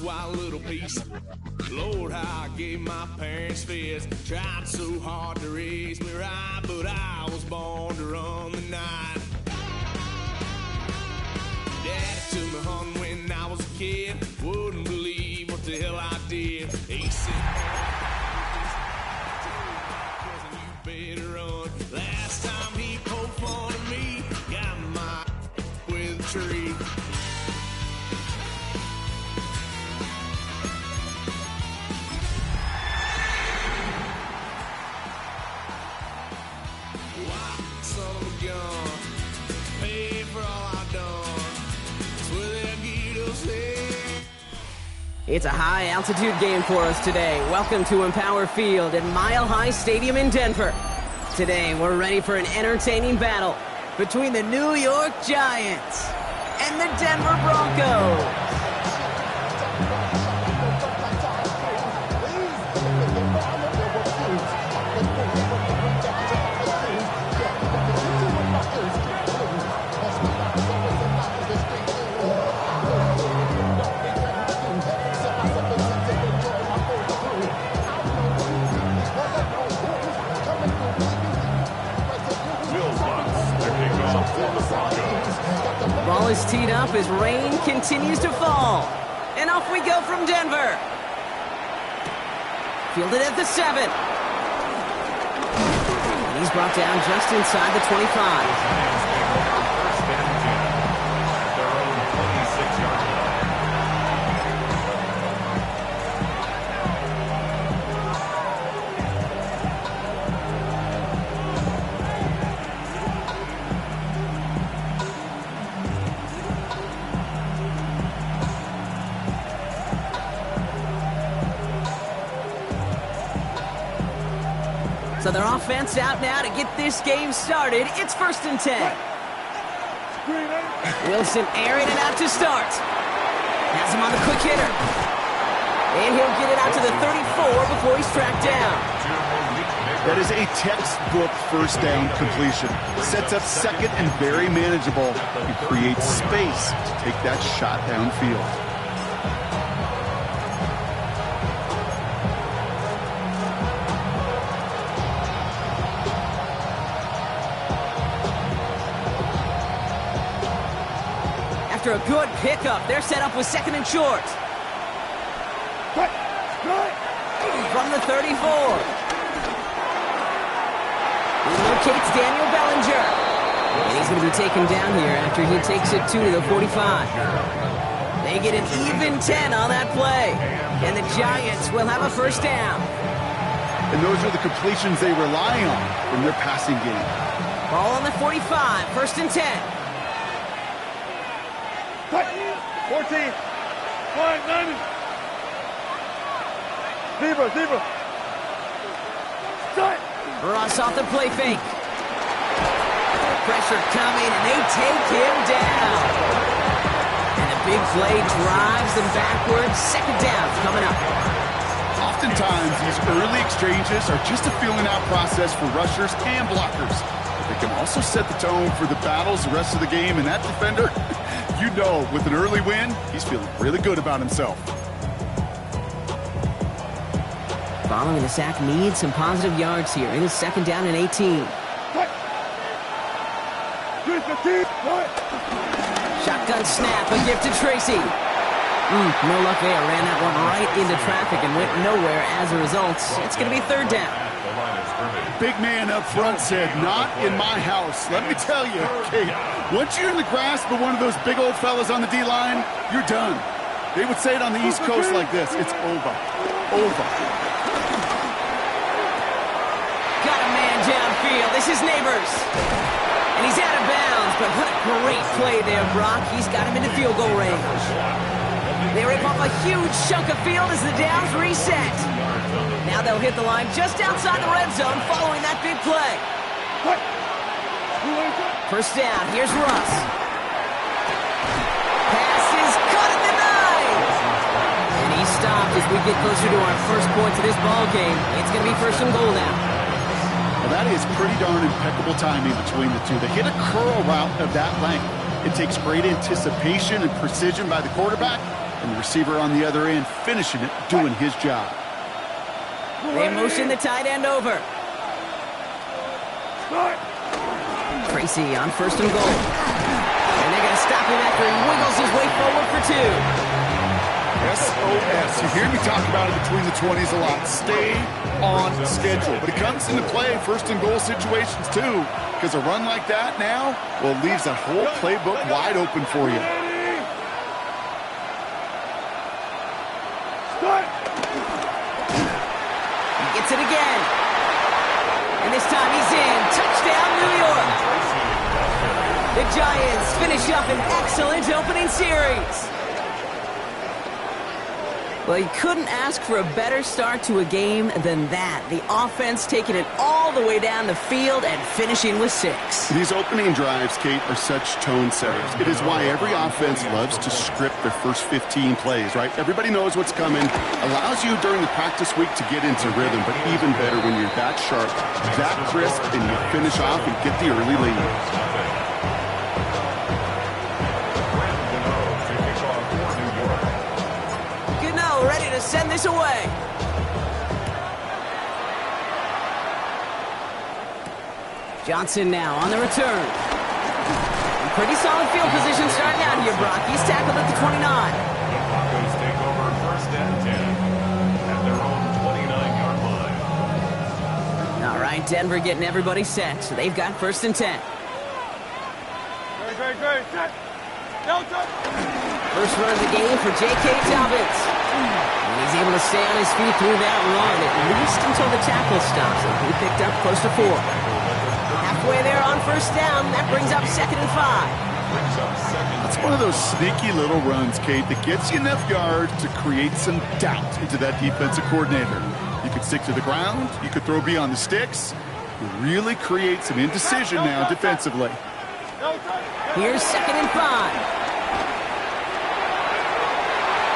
Wild little piece. Lord, how I gave my parents fits. Tried so hard to raise me right, but I was born to run the night. Daddy took me hunting when I was a kid. Wouldn't believe what the hell I did. He said, you better run. Last time he poked fun of me, got my with a tree. It's a high-altitude game for us today. Welcome to Empower Field at Mile High Stadium in Denver. Today, we're ready for an entertaining battle between the New York Giants and the Denver Broncos. Ball is teed up as rain continues to fall. And off we go from Denver. Fielded at the 7. And he's brought down just inside the 25. So their offense out now to get this game started. It's 1st and 10. Wilson airing it out to start. Has him on the quick hitter. And he'll get it out to the 34 before he's tracked down. That is a textbook first down completion. Sets up second and very manageable. And creates space to take that shot downfield. After a good pickup, they're set up with 2nd and short. From the 34. He locates Daniel Bellinger. And he's going to be taken down here after he takes it to the 45. They get an even 10 on that play. And the Giants will have a 1st down. And those are the completions they rely on from their passing game. Ball on the 45, 1st and 10. 14, 1, 9. Zebra. Start. Ross off the play fake. Pressure coming, and they take him down. And the big play drives them backwards. 2nd down coming up. Oftentimes, these early exchanges are just a feeling-out process for rushers and blockers. They can also set the tone for the battles the rest of the game, and that defender, you know, with an early win, he's feeling really good about himself. Following the sack needs some positive yards here. It is 2nd down and 18. Shotgun snap, a gift to Tracy. No luck there. Ran that one right into traffic and went nowhere as a result. It's going to be 3rd down. Big man up front said, not in my house. Let me tell you, Kate, once you're in the grasp of one of those big old fellas on the D-line, you're done. They would say it on the East Coast like this. It's over. Over. Got a man downfield. This is Neighbors. And he's out of bounds, but what a great play there, Brock. He's got him into field goal range. They rip off a huge chunk of field as the downs reset. Now they'll hit the line just outside the red zone following that big play. First down, here's Russ. Pass is caught at the 9. And he's stopped as we get closer to our first points of this ball game. It's going to be first and goal now. Well, that is pretty darn impeccable timing between the two. They hit a curl route of that length. It takes great anticipation and precision by the quarterback, and the receiver on the other end finishing it, doing his job. They motion the tight end over. Tracy on first and goal. And they're going to stop him after he wiggles his way forward for 2. SOS. You hear me talk about it between the 20s a lot. Stay on schedule. But it comes into play first and goal situations too, because a run like that now, well, leaves that whole playbook wide open for you. He gets it again. And this time he's in. Touchdown, New York. The Giants finish up an excellent opening series. Well, you couldn't ask for a better start to a game than that. The offense taking it all the way down the field and finishing with 6. These opening drives, Kate, are such tone setters. It is why every offense loves to script their first 15 plays, right? Everybody knows what's coming. Allows you during the practice week to get into rhythm, but even better when you're that sharp, that crisp, and you finish off and get the early lead. Ready to send this away. Johnson now on the return. Pretty solid field position starting out here, Brock. He's tackled at the 29. The Broncos take over first and 10 at their own 29-yard line. All right, Denver getting everybody set, so they've got first and 10. Great. Set. Delta. First run of the game for J.K. Dobbins. And he's able to stay on his feet through that run, at least until the tackle stops him. He picked up close to 4. Halfway there on first down. That brings up second and 5. That's one of those sneaky little runs, Kate, that gets you enough yards to create some doubt into that defensive coordinator. You could stick to the ground. You could throw beyond the sticks. You really create some indecision now defensively. Here's second and 5.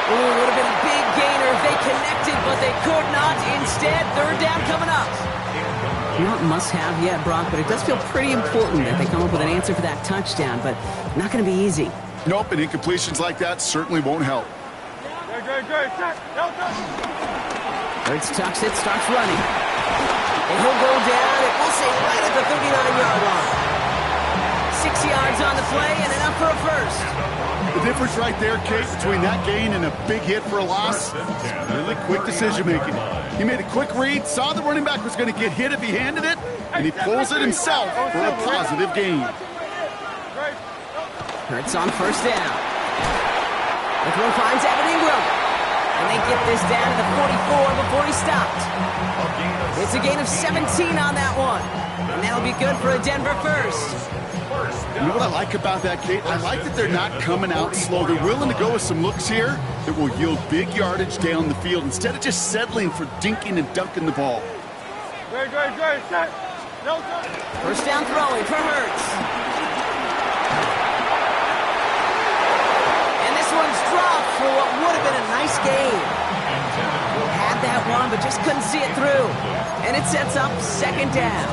Ooh, would have been a big gainer if they connected, but they could not. Instead, third down coming up. Not must-have yet, Brock, but it does feel pretty important that they come up with an answer for that touchdown, but not going to be easy. Nope, and incompletions like that certainly won't help. Great. Set. Delta. Hurts tucks it, starts running. And he'll go down, and we'll say right at the 39-yard line. 6 yards on the play and enough for a first. The difference right there, Kate, between that gain and a big hit for a loss is really quick decision-making. He made a quick read, saw the running back was going to get hit if he handed it, and he pulls it himself for a positive gain. Hurts on first down. The throw finds Evan Ingram. And they get this down to the 44 before he stopped. It's a gain of 17 on that one. And that'll be good for a Denver first. You know what I like about that, Kate? I like that they're not coming out slow. They're willing to go with some looks here that will yield big yardage down the field instead of just settling for dinking and dunking the ball. Great. Set. Delta. First down throwing for Hurts. And this one's dropped for what would have been a nice game. Had that one, but just couldn't see it through. And it sets up second down.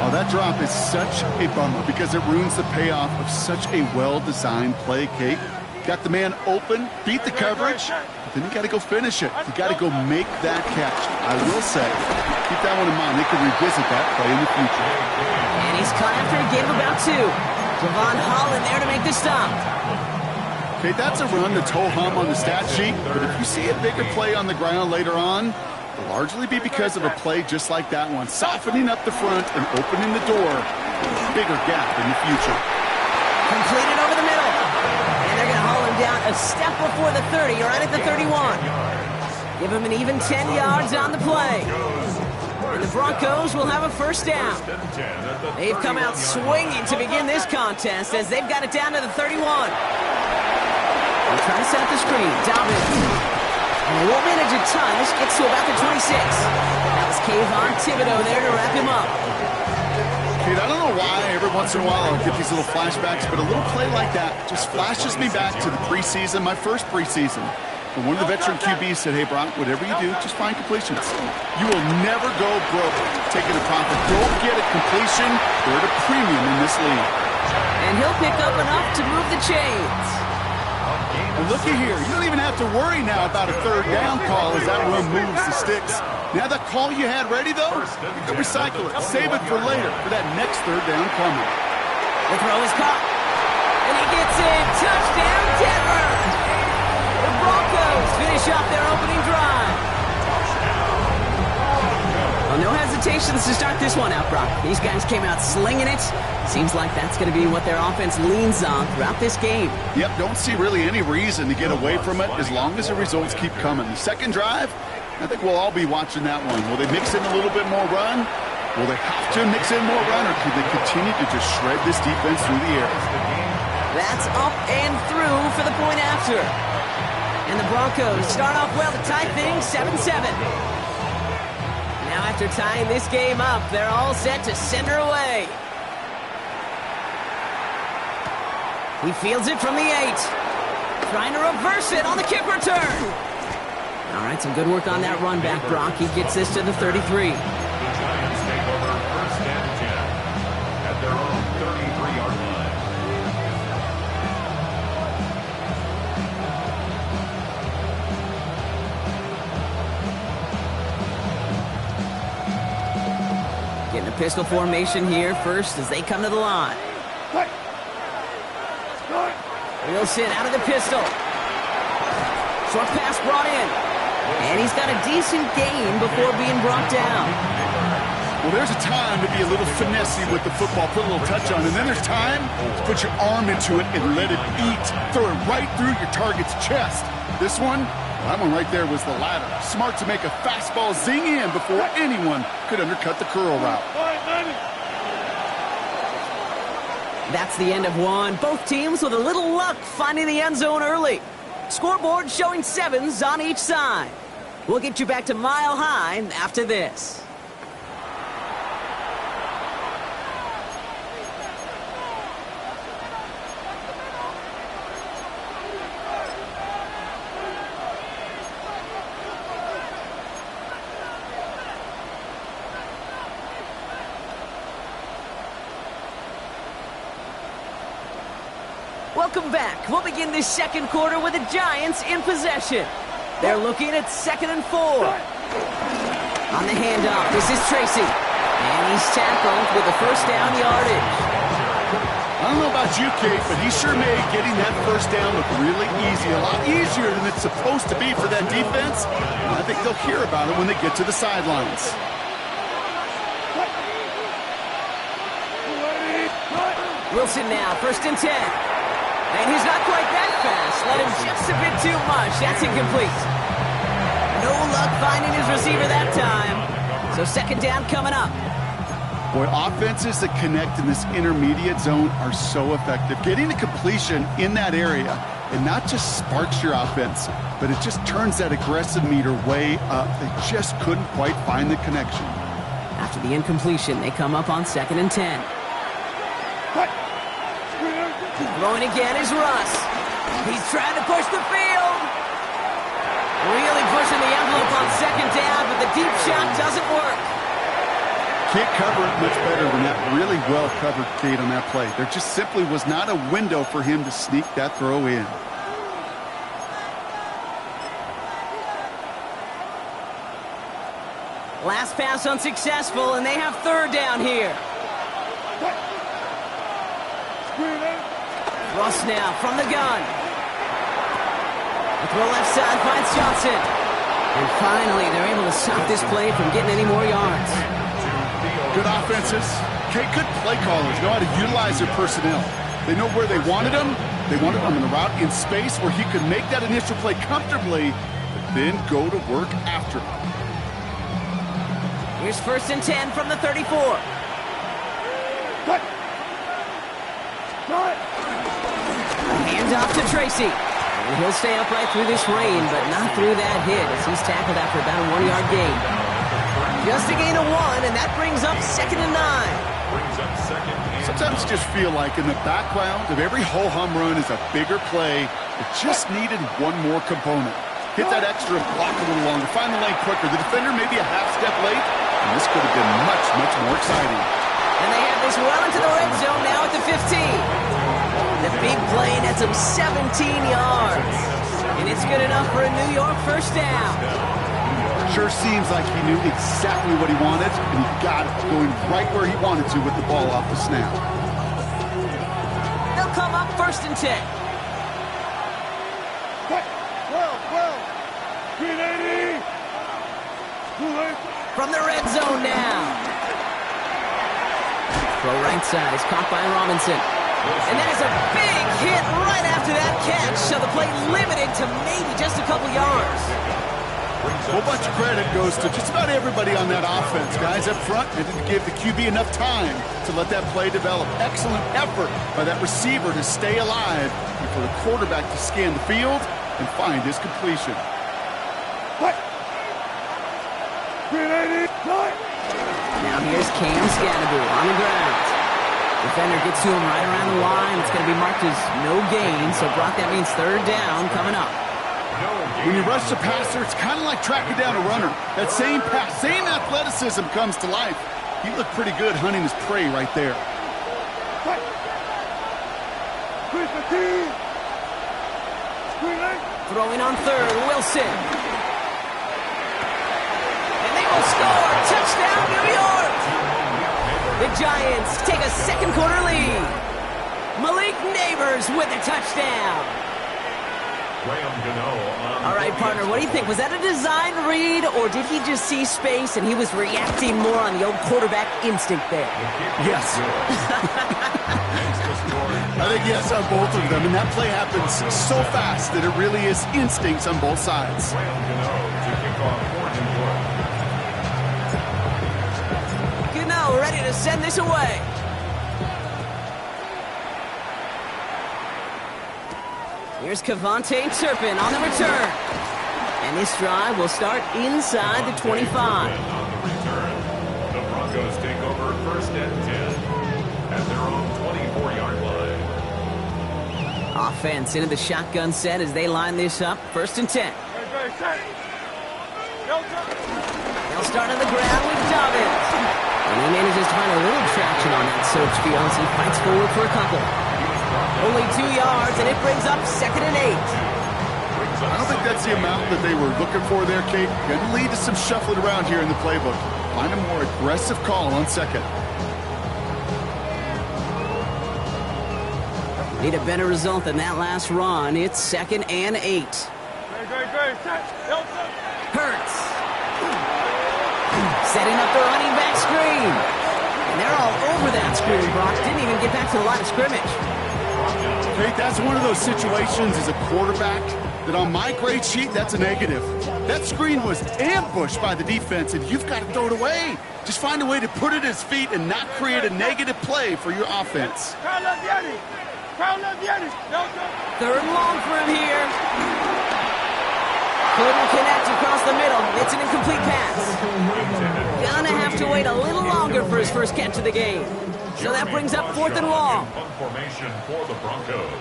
Oh, that drop is such a bummer because it ruins the payoff of such a well-designed play, Kate. Got the man open, beat the coverage, but then you got to go finish it. You got to go make that catch. I will say, keep that one in mind. They could revisit that play in the future. And he's caught after a gain of about 2. Javon Holland there to make the stop. Okay, that's a run that's ho-hum on the stat sheet, but if you see a bigger play on the ground later on, it'll largely be because of a play just like that one, softening up the front and opening the door for a bigger gap in the future. Completed over the middle. And they're going to haul him down a step before the 30, right at the 31. Give him an even 10 yards on the play. And the Broncos will have a first down. They've come out swinging to begin this contest as they've got it down to the 31. They'll try to set up the screen. Dobbins. And they won't manage a ton. This gets to about the 26. That was Kayvon Thibodeau there to wrap him up. Dude, I don't know why every once in a while I'll get these little flashbacks, but a little play like that just flashes me back to the preseason, my first preseason. And one of the veteran QBs said, hey, Brock, whatever you do, just find completions. You will never go broke taking a profit. Go get a completion. They're at a premium in this league. And he'll pick up enough to move the chains. Well, looky here. You don't even have to worry now about a third down call as that run moves the sticks. Now that call you had ready, though, you can recycle it. Save it for later for that next third down coming. The throw is caught. And he gets it. Touchdown, Denver. The Broncos finish off their opening drive. Well, no hesitations to start this one out, Brock. These guys came out slinging it. Seems like that's going to be what their offense leans on throughout this game. Yep, don't see really any reason to get away from it as long as the results keep coming. The second drive, I think we'll all be watching that one. Will they mix in a little bit more run? Will they have to mix in more run, or can they continue to just shred this defense through the air? That's up and through for the point after. And the Broncos start off well to tie things 7-7. Now after tying this game up, they're all set to send her away. He fields it from the 8. Trying to reverse it on the kick return. All right, some good work on that run back, Brock. He gets this to the 33. The Giants take over first and 10 at their own 33-yard line. Getting a pistol formation here first as they come to the line. Wilson out of the pistol. Short pass brought in. And he's got a decent gain before being brought down. Well, there's a time to be a little finessey with the football, put a little touch on, and then there's time to put your arm into it and let it eat. Throw it right through your target's chest. This one, that one right there was the latter. Smart to make a fastball zing in before anyone could undercut the curl route. That's the end of one. Both teams with a little luck finding the end zone early. Scoreboard showing 7s on each side. We'll get you back to Mile High after this. Welcome back. We'll begin this second quarter with the Giants in possession. They're looking at 2nd and 4. On the handoff, this is Tracy. And he's tackled with a first down yardage. I don't know about you, Kate, but he sure made getting that first down look really easy. A lot easier than it's supposed to be for that defense. And I think they'll hear about it when they get to the sidelines. Wilson now, 1st and 10. And he's not quite that fast. Let him just a bit too much. That's incomplete. No luck finding his receiver that time. So 2nd down coming up. Boy, offenses that connect in this intermediate zone are so effective. Getting a completion in that area, it not just sparks your offense, but it just turns that aggressive meter way up. They just couldn't quite find the connection. After the incompletion, they come up on 2nd and 10. Throwing again is Russ. He's trying to push the field. Really pushing the envelope on 2nd down, but the deep shot doesn't work. Can't cover it much better than that. Really well covered, Kate, on that play. There just simply was not a window for him to sneak that throw in. Last pass unsuccessful, and they have 3rd down here. Russ now from the gun. The throw left side finds Johnson. And finally, they're able to stop this play from getting any more yards. Good offenses. Okay, good play callers know how to utilize their personnel. They know where they wanted them. They wanted them in a route in space where he could make that initial play comfortably, but then go to work after. Here's 1st and 10 from the 34. Hands off to Tracy. And he'll stay upright through this rain, but not through that hit as he's tackled after about a 1-yard gain. Just a gain of 1, and that brings up 2nd and 9. Sometimes you just feel like in the background of every ho-hum run is a bigger play that just needed one more component. Hit that extra block a little longer, find the lane quicker. The defender may be a half step late, and this could have been much, much more exciting. And they have this well into the red zone now at the 15. The big play nets him 17 yards. And it's good enough for a New York first down. Sure seems like he knew exactly what he wanted, and he got it, going right where he wanted to with the ball off the snap. They'll come up 1st and 10. 380. From the red zone now. Throw right side is caught by Robinson. And that is a big hit right after that catch, so the play limited to maybe just a couple yards. A whole bunch of credit goes to just about everybody on that offense. Guys up front, they didn't give the QB enough time to let that play develop. Excellent effort by that receiver to stay alive and for the quarterback to scan the field and find his completion. 380. Now here's Cam Scannaboo on the ground. Defender gets to him right around the line. It's going to be marked as no gain, so Brock, that means 3rd down coming up. When you rush the passer, it's kind of like tracking down a runner. That same pass, same athleticism comes to life. He looked pretty good hunting his prey right there. 315. Throwing on 3rd, Wilson. And they will score! Touchdown, New York! The Giants take a 2nd quarter lead. Malik Neighbors with a touchdown. All right, partner, what do you think? Was that a design read, or did he just see space and he was reacting more on the old quarterback instinct there? Yes. I think yes on both of them, and that play happens so fast that it really is instincts on both sides. Gano ready to send this away. Here's Kavontae Turpin on the return. And this drive will start inside the 25. On the return, the Broncos take over 1st and 10 at their own 24-yard line. Offense into the shotgun set as they line this up. 1st and 10. They'll start on the ground with Dobbins. And he manages to find a little traction on that search field as he fights forward for a couple. Only 2 yards, and it brings up 2nd and 8. I don't think that's the amount that they were looking for there, Kate. Going to lead to some shuffling around here in the playbook. Find a more aggressive call on 2nd. Need a better result than that last run. It's 2nd and 8. Hurts. Setting up the running back screen. And they're all over that screen, Brock. Didn't even get back to the line of scrimmage. Kate, that's one of those situations as a quarterback that on my grade sheet, that's a negative. That screen was ambushed by the defense, and you've got to throw it away. Just find a way to put it at his feet and not create a negative play for your offense. 3rd and long for him here. Couldn't connect across the middle. It's an incomplete pass. Gonna have to wait a little longer for his first catch of the game. So that brings up 4th and long. Formation for the Broncos.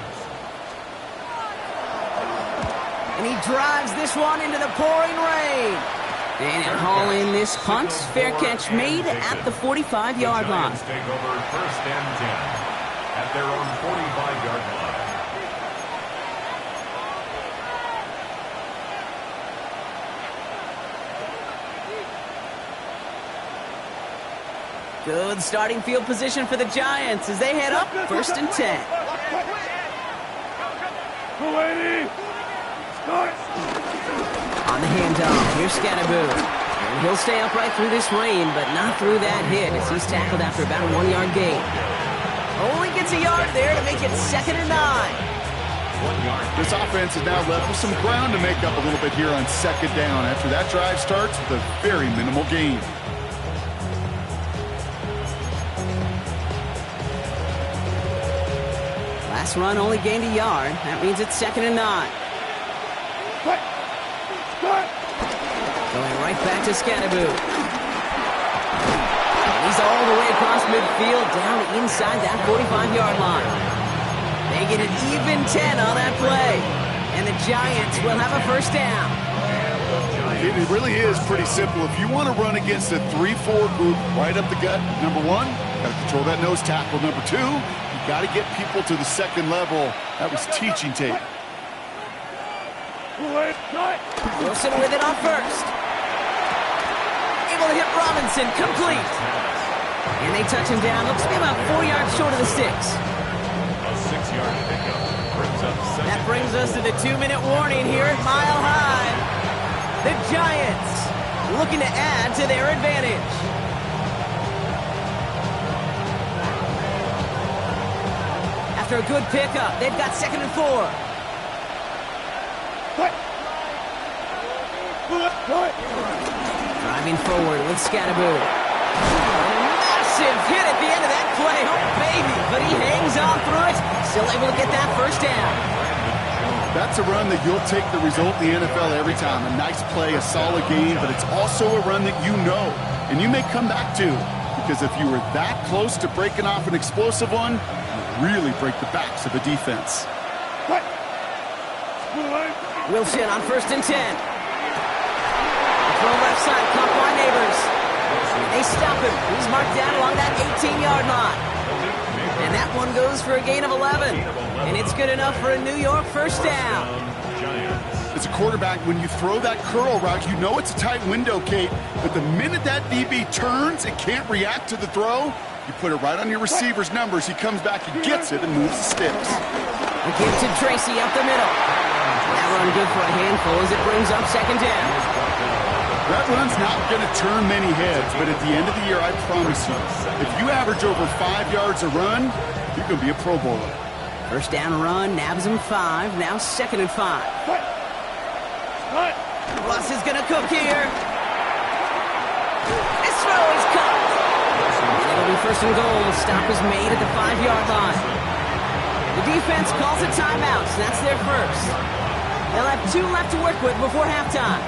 And he drives this one into the pouring rain. And he'll haul in this punt. Fair catch made at the 45-yard line. The Giants take over 1st and 10 at their own 45-yard line. Good starting field position for the Giants as they head up 1st and 10. On the handoff, here's Scannaboo. And he'll stay upright through this rain, but not through that hit as he's tackled after about a 1-yard gain. Only gets a yard there to make it 2nd and 9. This offense is now left with some ground to make up a little bit here on 2nd down after that drive starts with a very minimal gain. Last run only gained a yard. That means it's 2nd and 9. it back to Scadaboo. He's all the way across midfield, down inside that 45-yard line. They get an even 10 on that play. And the Giants will have a first down. It really is pretty simple. If you want to run against a 3-4 group right up the gut, number one, got to control that nose tackle. Number two, you got to get people to the second level. That was teaching tape. Wilson with it on first. Able to hit Robinson, complete. And they touch him down. Looks to be about 4 yards short of the 6. A 6-yard pickup brings up second. That brings us to the 2-minute warning here at Mile High. The Giants looking to add to their advantage. After a good pickup, they've got 2nd and 4. Driving forward with Scadaboo. Massive hit at the end of that play. Oh, baby. But he hangs on through it. Still able to get that first down. That's a run that you'll take the result in the NFL every time. A nice play, a solid game, but it's also a run that you know and you may come back to. Because if you were that close to breaking off an explosive one, you really break the backs of a defense. Wilson on 1st and 10. Throw left side, caught by Neighbors. They stop him. He's marked down along that 18-yard line. And that one goes for a gain of 11. And it's good enough for a New York first down. As a quarterback, when you throw that curl route, you know it's a tight window, Kate. But the minute that DB turns and can't react to the throw, you put it right on your receiver's numbers. He comes back, he gets it, and moves the sticks. We give to Tracy up the middle. That run good for a handful as it brings up 2nd down. That run's not going to turn many heads, but at the end of the year, I promise you, if you average over 5 yards a run, you're going to be a Pro Bowler. First down run, nabs him 5, now 2nd and 5. Russ is going to cook here. This throw is caught. And it'll be 1st and goal. The stop is made at the 5-yard line. The defense calls a timeout, so that's their first. They'll have 2 left to work with before halftime.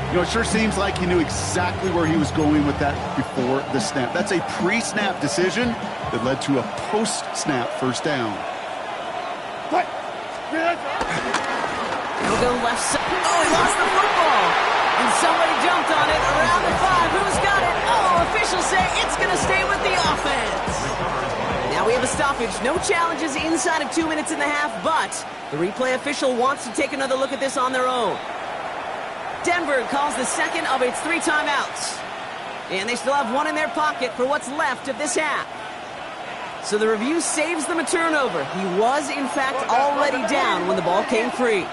You know, it sure seems like he knew exactly where he was going with that before the snap. That's a pre-snap decision that led to a post-snap first down. He'll go left side. Oh, he lost the football. And somebody jumped on it around the 5. Who's got it? Oh, officials say it's going to stay with the offense. Now we have a stoppage. No challenges inside of 2 minutes and a half, but the replay official wants to take another look at this on their own. Denver calls the second of its 3 timeouts. And they still have 1 in their pocket for what's left of this half. So the review saves them a turnover. He was, in fact, already down when the ball came free.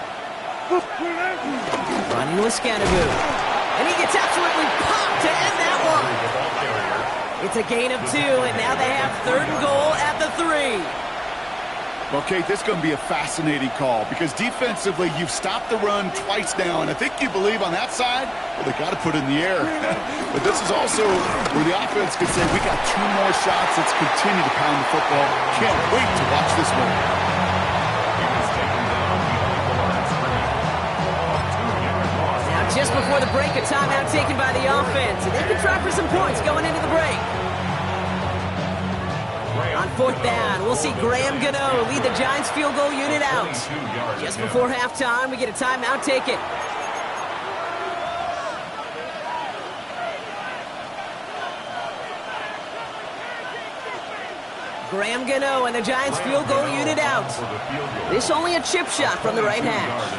Running with Scadaboo. And he gets absolutely popped to end that one. It's a gain of 2, and now they have 3rd and goal at the 3. Well, Kate, this is going to be a fascinating call because defensively, you've stopped the run twice now, and I think you believe on that side, well, they got to put it in the air. But this is also where the offense could say, we got 2 more shots. Let's continue to pound the football. Can't wait to watch this one. Now, just before the break, a timeout taken by the offense, and they can try for some points going into the break. On 4th down, we'll see Graham Gano lead the Giants field goal unit out. Just before halftime, we get a timeout taken. Graham Gano and the Giants field goal unit out. This only a chip shot from the right hash.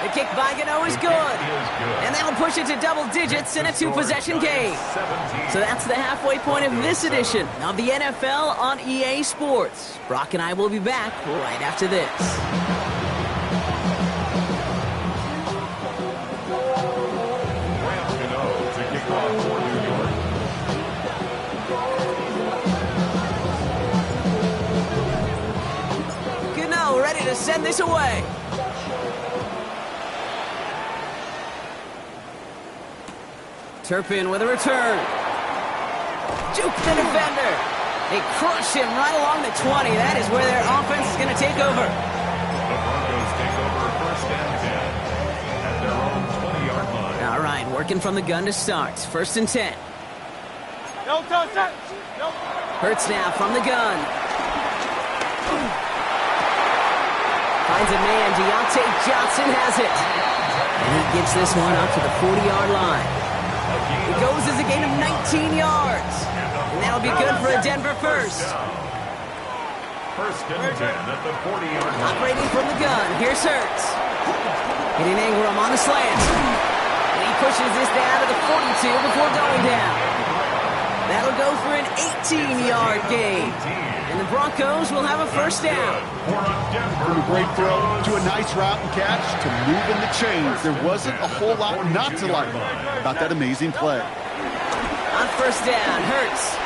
The kick by Gano is good. And that'll push it to double digits in a 2-possession game. So that's the halfway point of this edition of the NFL on EA Sports. Brock and I will be back right after this. Gano ready to send this away. Turpin with a return. Juke the defender. They crush him right along the 20. That is where their offense is going to take over. The Working from the gun to start. 1st and 10. Hurts now from the gun. Finds a man. Deontay Johnson has it. And he gets this one up to the 40-yard line. It goes as a gain of 19 yards. And that'll be good for a Denver first. 1st and 10 at the 40-yard line. Operating from the gun. Here's Hurts. Hitting Ingram on the slant. And he pushes this down to the 42 before going down. That'll go for an 18-yard gain. And the Broncos will have a 1st down. From a great throw to a nice route and catch to moving the chains. There wasn't a whole lot not to like about that amazing play. On 1st down, Hurts.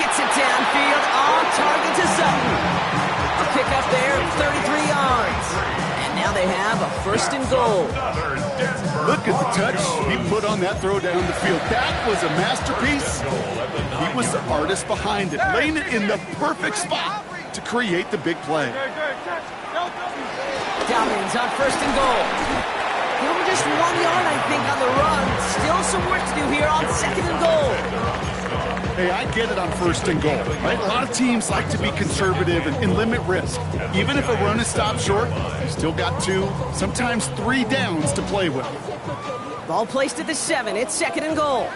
Gets it downfield, on target to Sutton. A pick up there of 33 yards. And now they have a 1st and goal. Look at the touch he put on that throw down the field. That was a masterpiece. He was the artist behind it, laying it in the perfect spot to create the big play. Dobbins on 1st and goal. Over just 1 yard, I think, on the run. Still some work to do here on 2nd and goal. Hey, I get it on 1st and goal, right? A lot of teams like to be conservative and limit risk. Even if a run is stopped short, you still got 2, sometimes 3 downs to play with. Ball placed at the 7. It's 2nd and goal.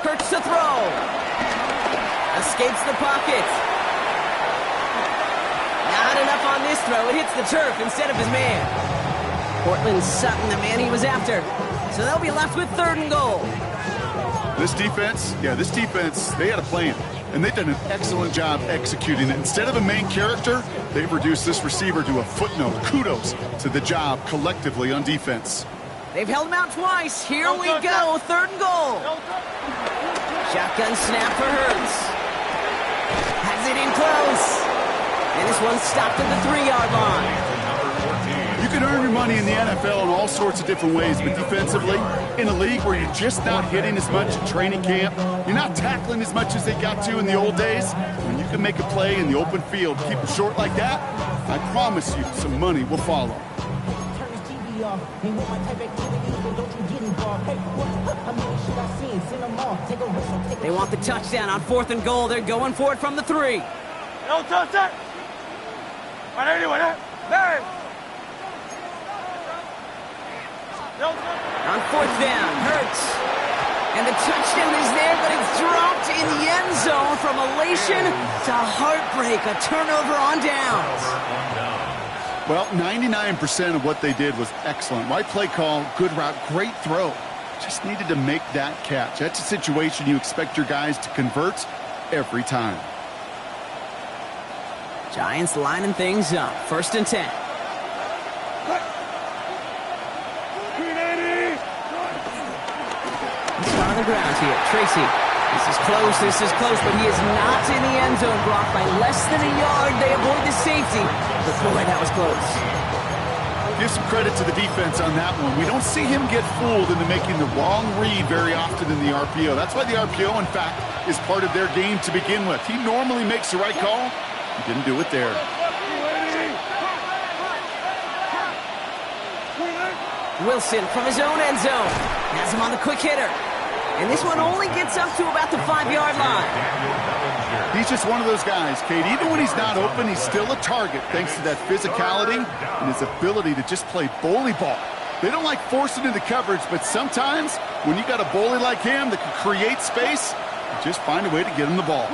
Hurts to throw. Escapes the pocket. Not enough on this throw. It hits the turf instead of his man. Portland Sutton, the man he was after. So they'll be left with 3rd and goal. This defense, they had a plan. And they've done an excellent job executing it. Instead of a main character, they've reduced this receiver to a footnote. Kudos to the job collectively on defense. They've held him out twice. Here we go. 3rd and goal. Shotgun snap for Hurts. Has it in close. And this one's stopped at the 3-yard line. You can earn your money in the NFL in all sorts of different ways, but defensively, in a league where you're just not hitting as much in training camp, you're not tackling as much as they got to in the old days, when you can make a play in the open field, keep it short like that, I promise you some money will follow. They want the touchdown on 4th and goal. They're going for it from the 3. On 4th down, Hurts. And the touchdown is there, but it's dropped in the end zone from elation to heartbreak. A turnover on downs. Well, 99% of what they did was excellent. Right play call, good route, great throw. Just needed to make that catch. That's a situation you expect your guys to convert every time. Giants lining things up. 1st and 10. On the ground here, Tracy. This is close, but he is not in the end zone. Blocked by less than a yard. They avoid the safety, but boy, that was close. Give some credit to the defense on that one. We don't see him get fooled into making the wrong read very often in the RPO. That's why the RPO, in fact, is part of their game to begin with. He normally makes the right call. He didn't do it there. Wilson from his own end zone. Has him on the quick hitter. And this one only gets up to about the 5-yard line. He's just one of those guys, Kate. Even when he's not open, he's still a target thanks to that physicality and his ability to just play bully ball. They don't like forcing into coverage, but sometimes when you got a bully like him that can create space, you just find a way to get him the ball.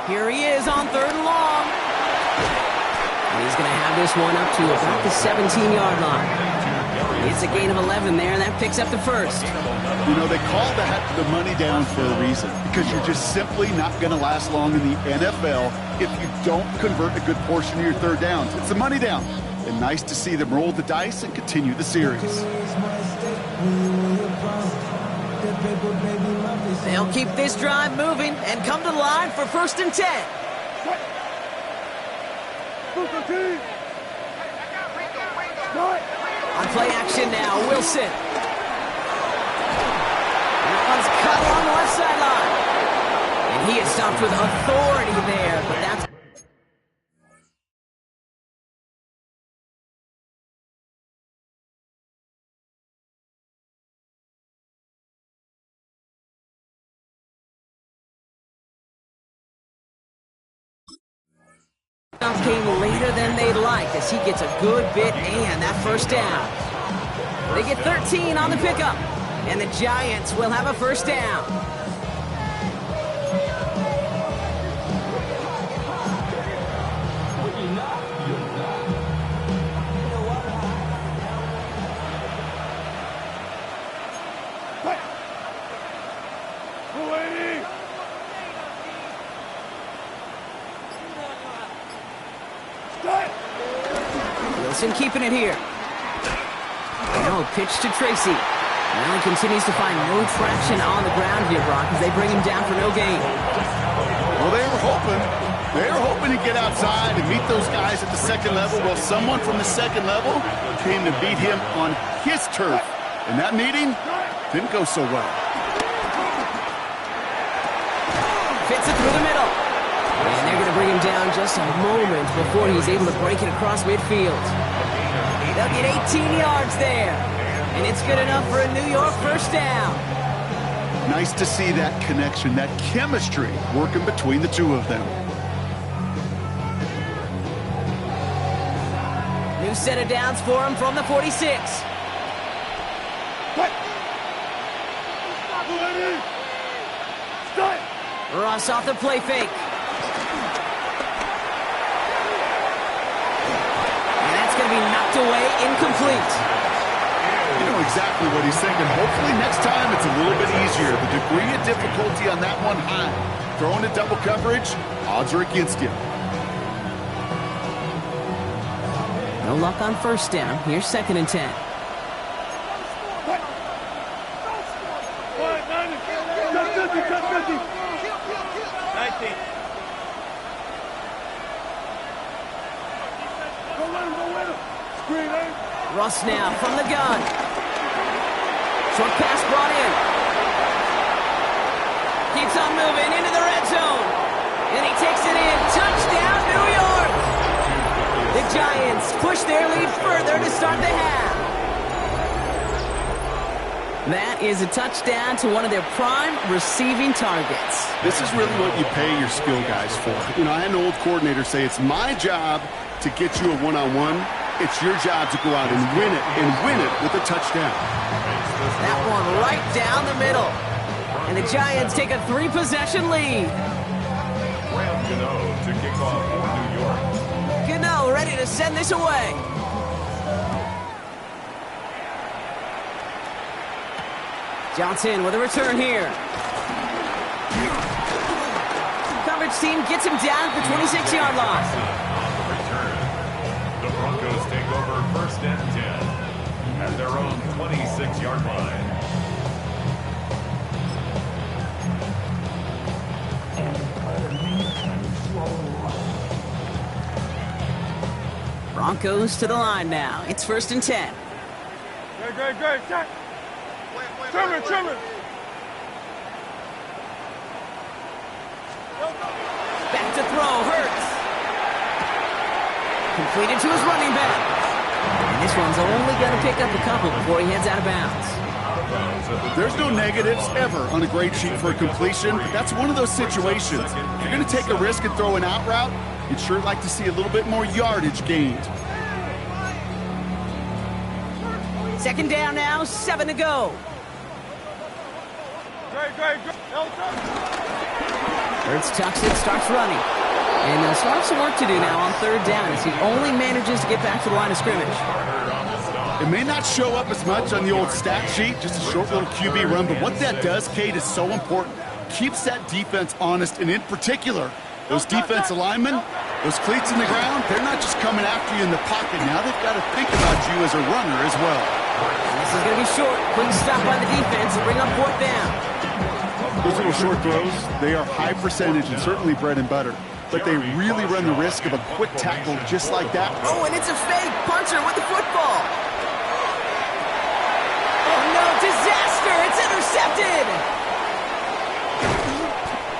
Here he is on 3rd and long. And he's going to have this one up to about the 17-yard line. It's a gain of 11 there, and that picks up the 1st. You know, they call that the money down for a reason, because you're just simply not going to last long in the NFL if you don't convert a good portion of your 3rd downs. It's the money down. And nice to see them roll the dice and continue the series. They'll keep this drive moving and come to the line for 1st and 10. On play action now, Wilson. That one's cut along the left sideline. And he is stopped with authority there, but that's... Came later than they'd like as he gets a good bit and that first down. They get 13 on the pickup, and the Giants will have a first down. Wilson keeping it here. Now a pitch to Tracy. Allen continues to find no traction on the ground here, Brock, as they bring him down for no gain. Well, they were hoping to get outside and meet those guys at the second level. Well, someone from the second level came to beat him on his turf. And that meeting didn't go so well. Fits it through the middle. And they're going to bring him down just a moment before he's able to break it across midfield. They'll get 18 yards there. And it's good enough for a New York first down. Nice to see that connection, that chemistry working between the two of them. New set of downs for him from the 46. Ross off the play fake. And that's going to be knocked away, incomplete. You know exactly what he's thinking. Hopefully next time it's a little bit easier. The degree of difficulty on that one high. Throwing to double coverage, odds are against you. No luck on first down. Here's 2nd and 10. Russ now from the gun. Short pass brought in. Keeps on moving into the red zone. And he takes it in. Touchdown, New York! The Giants push their lead further to start the half. That is a touchdown to one of their prime receiving targets. This is really what you pay your skill guys for. You know, I had an old coordinator say it's my job to get you a one-on-one. It's your job to go out and win it with a touchdown. That one right down the middle. And the Giants take a 3-possession lead. Gano to kick off for New York. Gano ready to send this away. Johnson with a return here. Coverage team gets him down at the 26-yard line. The Broncos take over 1st and 10 at their own 26-yard line. Broncos to the line now. It's 1st and 10. Great. Trimmer. Back to throw. Hurts. Completed to his running back. And this one's only going to pick up a couple before he heads out of bounds. There's no negatives ever on a grade sheet for a completion, but that's one of those situations. If you're going to take a risk and throw an out route, you'd sure like to see a little bit more yardage gained. 2nd down now, 7 to go. Hurts tucks it, starts running. And they'll start some work to do now on 3rd down as he only manages to get back to the line of scrimmage. It may not show up as much on the old stat sheet, just a short little QB run, but what that does, Kate, is so important. Keeps that defense honest, and in particular, those defense linemen, those cleats in the ground, they're not just coming after you in the pocket. Now they've got to think about you as a runner as well. And this is going to be short. Quick stop by the defense and bring up 4th down. Those little short throws, they are high percentage and certainly bread and butter. But they really run the risk of a quick tackle just like that. Oh, and it's a fake puncher with the football. Oh, no, disaster. It's intercepted.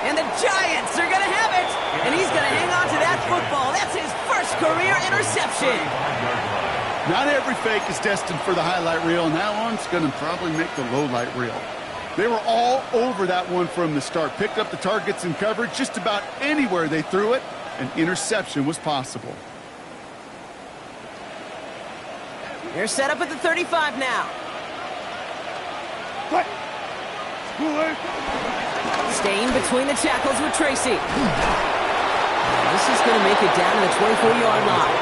And the Giants are going to have it. And he's going to hang on to that football. That's his first career interception. Not every fake is destined for the highlight reel, and that one's going to probably make the low light reel. They were all over that one from the start. Picked up the targets and coverage just about anywhere they threw it. an interception was possible. They're set up at the 35 now. Staying between the tackles with Tracy. This is going to make it down to the 24-yard line.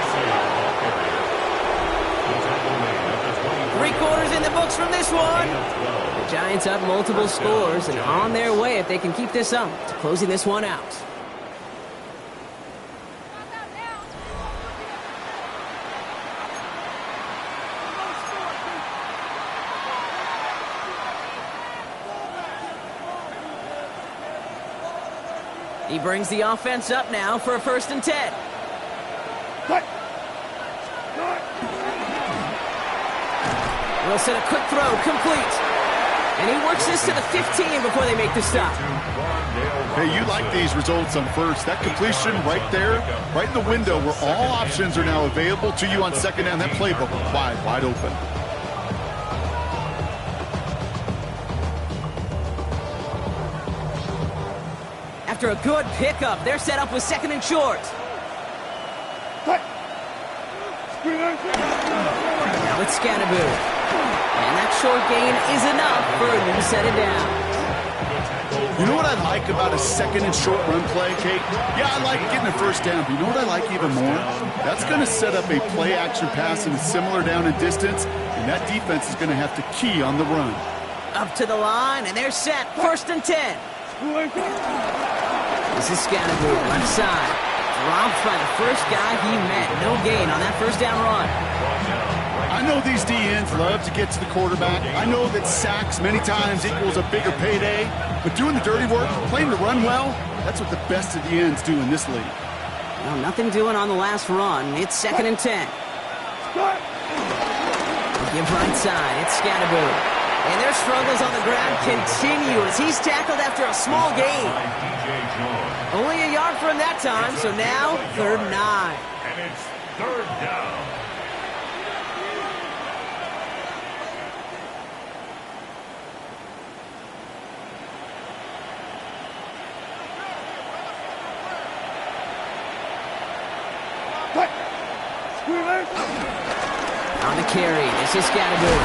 3/4 in the books from this one. The Giants up multiple scores and on their way if they can keep this up to closing this one out. He brings the offense up now for a 1st and 10. Will set a quick throw, complete. And he works this to the 15 before they make the stop. Hey, you like these results on first. That completion right there, right in the window where all options are now available to you on 2nd down. That playbook wide open. After a good pickup, they're set up with 2nd and short. Now it's Scannaboo. And that short gain is enough for a new set of downs. You know what I like about a 2nd and short run play, Kate? Yeah, I like getting a 1st down, but you know what I like even more? That's going to set up a play-action pass in a similar down and distance, and that defense is going to have to key on the run. Up to the line, and they're set. 1st and 10. This is Scannaboo, left side. Dropped by the first guy he met. No gain on that 1st down run. I know these D-ends love to get to the quarterback. I know that sacks many times equals a bigger payday. But doing the dirty work, playing the run well, that's what the best of the ends do in this league. Well, nothing doing on the last run. It's 2nd and 10. Give right side. It's Scannaboo. And their struggles on the ground continue as he's tackled after a small gain. Only a yard for him that time, so now 3rd and 9. And it's 3rd down. On the carry, this is Scannaboo.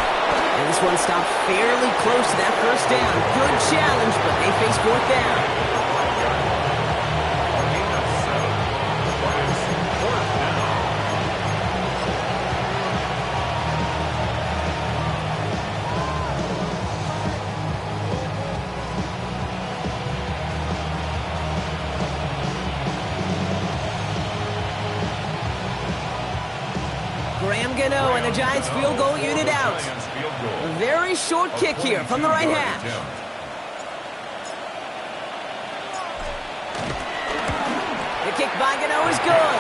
And this one stopped fairly close to that 1st down. Good challenge, but they face 4th down. Gano and the Giants field goal unit out. A very short kick here from the right hash. The kick by Gano is good.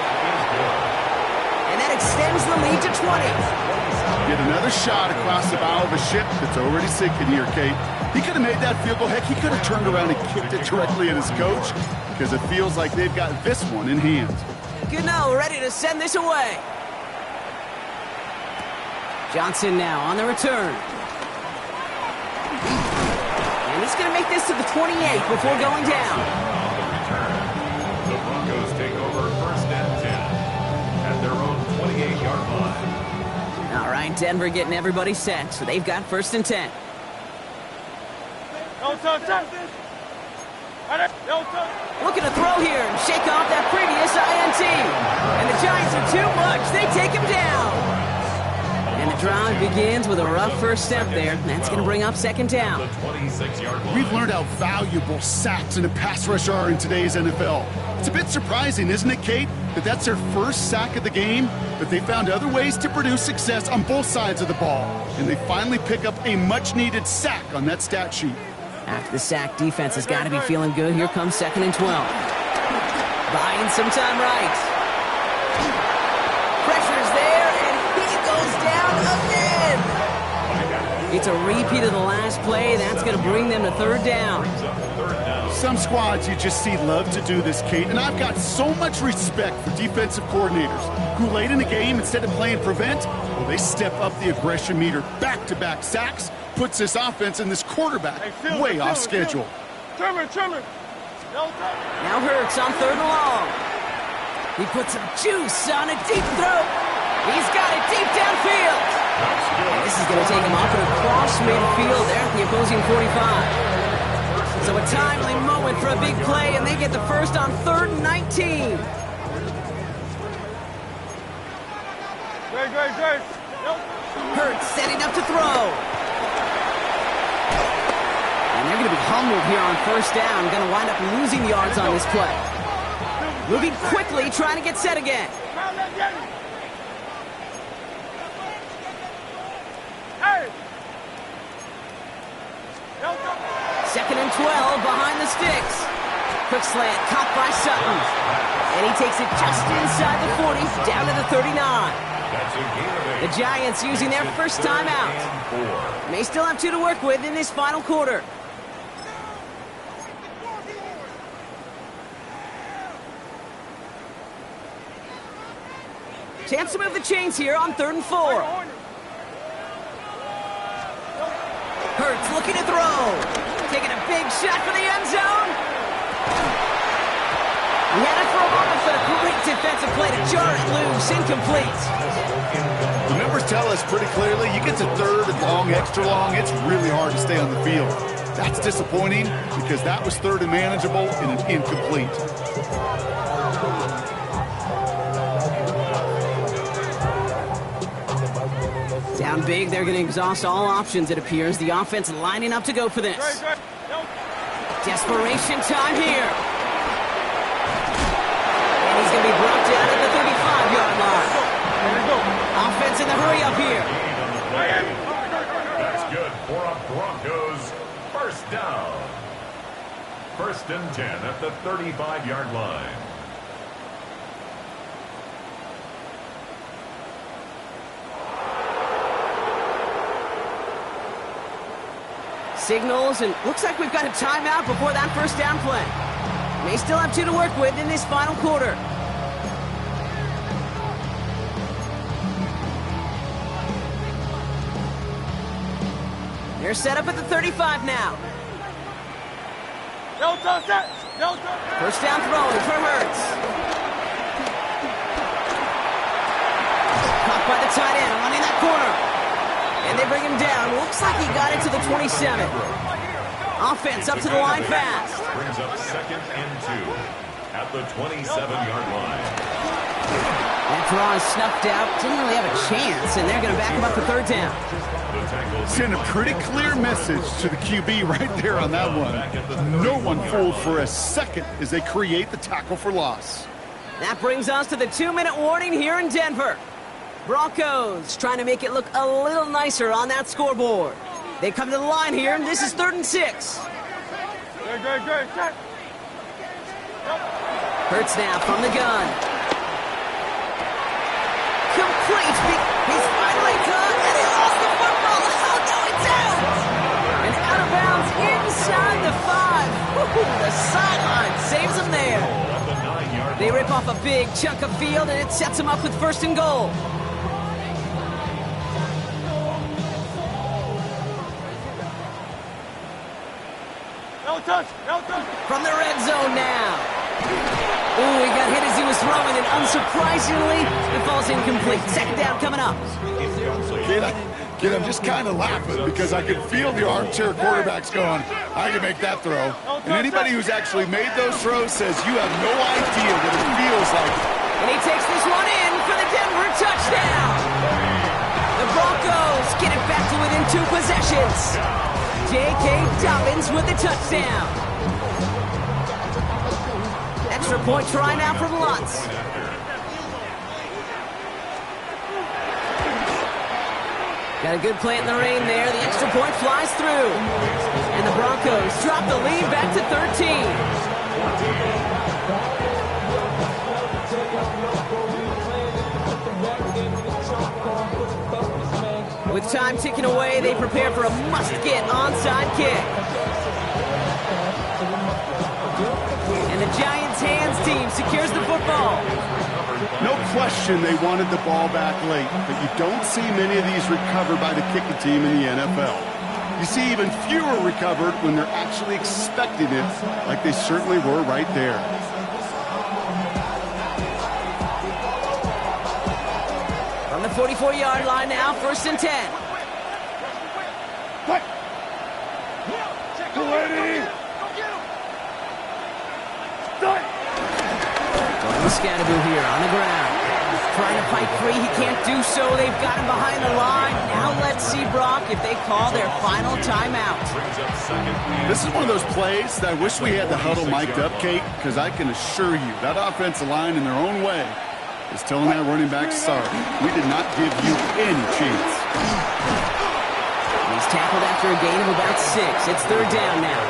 And that extends the lead to 20. Get another shot across the bow of a ship that's already sinking here, Kate. He could have made that field goal. Heck, he could have turned around and kicked it directly at his coach because it feels like they've got this one in hand. Gano ready to send this away. Johnson now on the return. And he's going to make this to the 28 before going down. On the return, the Broncos take over 1st and 10 at their own 28-yard line. All right, Denver getting everybody set, so they've got 1st and 10. Looking to throw here and shake off that previous INT. And the Giants are too much. They take him down. And the drive begins with a rough 1st step there. That's going to bring up 2nd down. We've learned how valuable sacks and a pass rush are in today's NFL. It's a bit surprising, isn't it, Kate, that that's their 1st sack of the game, but they found other ways to produce success on both sides of the ball. And they finally pick up a much-needed sack on that stat sheet. After the sack, defense has got to be feeling good. Here comes 2nd and 12. Buying some time right. Pressure's there, and he goes down again. It's a repeat of the last play. That's going to bring them to 3rd down. Some squads you just see love to do this, Kate, and I've got so much respect for defensive coordinators who late in the game, instead of playing prevent, well, they step up the aggression meter. Back-to-back sacks puts this offense and this quarterback way off schedule. Trimmer. Now Hurts on 3rd and long. He puts some juice on a deep throw. He's got it deep downfield. And this is going to take him off and across midfield there at the opposing 45. So a timely moment for a big play, and they get the first on 3rd and 19. Great. Hurts setting up to throw. And they're going to be humbled here on 1st down. Going to wind up losing yards on this play. Moving quickly, trying to get set again. Second and 12 behind the sticks. Quick slant caught by Sutton. And he takes it just inside the 40, down to the 39. The Giants using their first timeout. May still have 2 to work with in this final quarter. Chance to move the chains here on 3rd and 4. Hurts looking to throw. Taking a big shot for the end zone. He had it for a moment, but a great defensive play to jar it loose. Incomplete. The numbers tell us pretty clearly, you get to 3rd and long, extra long, it's really hard to stay on the field. That's disappointing because that was 3rd and manageable and an incomplete. Down big, they're going to exhaust all options, it appears. The offense lining up to go for this. Desperation time here. And he's going to be brought down at the 35-yard line. Offense in the hurry up here. That's good for a Broncos 1st down. 1st and 10 at the 35-yard line. Signals, and looks like we've got a timeout before that 1st down play. May still have 2 to work with in this final quarter. They're set up at the 35 now. 1st down throwing for Hurts. Caught by the tight end, running that corner. And they bring him down. Looks like he got it to the 27. Offense up to the line fast. Brings up 2nd and 2 at the 27-yard line. That draw is snuffed out. Didn't really have a chance, and they're going to back him up for 3rd down. Send a pretty clear message to the QB right there on that one. No one fooled for a second as they create the tackle for loss. That brings us to the 2-minute warning here in Denver. Broncos trying to make it look a little nicer on that scoreboard. They come to the line here, and this is 3rd and 6. Hurts now from the gun. Complete. He's finally caught, and he lost the football. Oh, no, it's out. And out of bounds inside the 5. The sideline saves him there. They rip off a big chunk of field, and it sets him up with 1st and goal. From the red zone now. Ooh, he got hit as he was throwing, and unsurprisingly, it falls incomplete. 2nd down coming up. Kid, I'm just kind of laughing because I can feel the armchair quarterbacks going, I can make that throw. And anybody who's actually made those throws says you have no idea what it feels like. And he takes this one in for the Denver touchdown. The Broncos get it back to within 2 possessions. J.K. Dobbins with the touchdown. Extra point try now from Lutz. Got a good play in the rain there. The extra point flies through. And the Broncos drop the lead back to 13. With time ticking away, they prepare for a must-get onside kick. And the Giants' hands team secures the football. No question they wanted the ball back late, but you don't see many of these recovered by the kicking team in the NFL. You see even fewer recovered when they're actually expecting it, like they certainly were right there. 44-yard line now, 1st and 10. Scatterboo here on the ground. Trying to fight free. He can't do so. They've got him behind the line. Now let's see, Brock, if they call their final timeout. This is one of those plays that I wish we had the huddle mic'd up, Kate, because I can assure you that offensive line in their own way is telling that running back, sorry, we did not give you any chance. He's tackled after a gain of about 6. It's 3rd down now.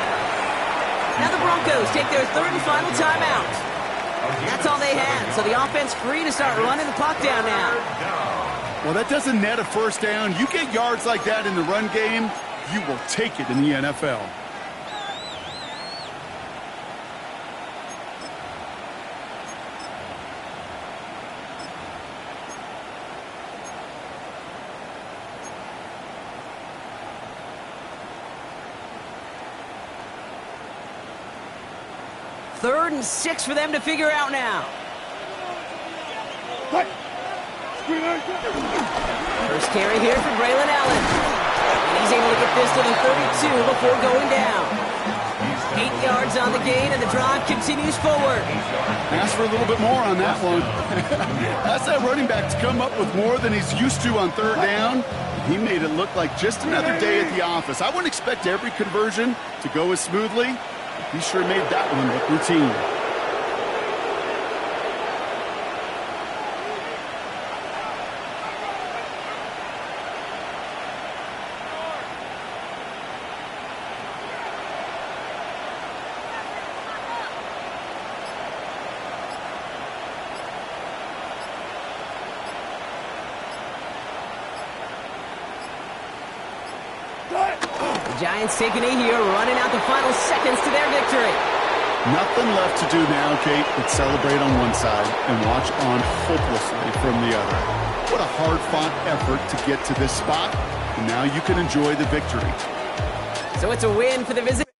Now the Broncos take their 3rd and final timeout. That's all they had, so the offense free to start running the clock down now. Well, that doesn't net a 1st down. You get yards like that in the run game, you will take it in the NFL. Third and 6 for them to figure out now. First carry here for Braylon Allen. And he's able to get this to the 32 before going down. 8 yards on the gain, and the drive continues forward. Ask for a little bit more on that one. That's that running back to come up with more than he's used to on 3rd down. He made it look like just another day at the office. I wouldn't expect every conversion to go as smoothly. He sure made that one look routine. Giants taking it here, running out the final seconds to their victory. Nothing left to do now, Kate, but celebrate on one side and watch on hopelessly from the other. What a hard-fought effort to get to this spot, and now you can enjoy the victory. So it's a win for the visit.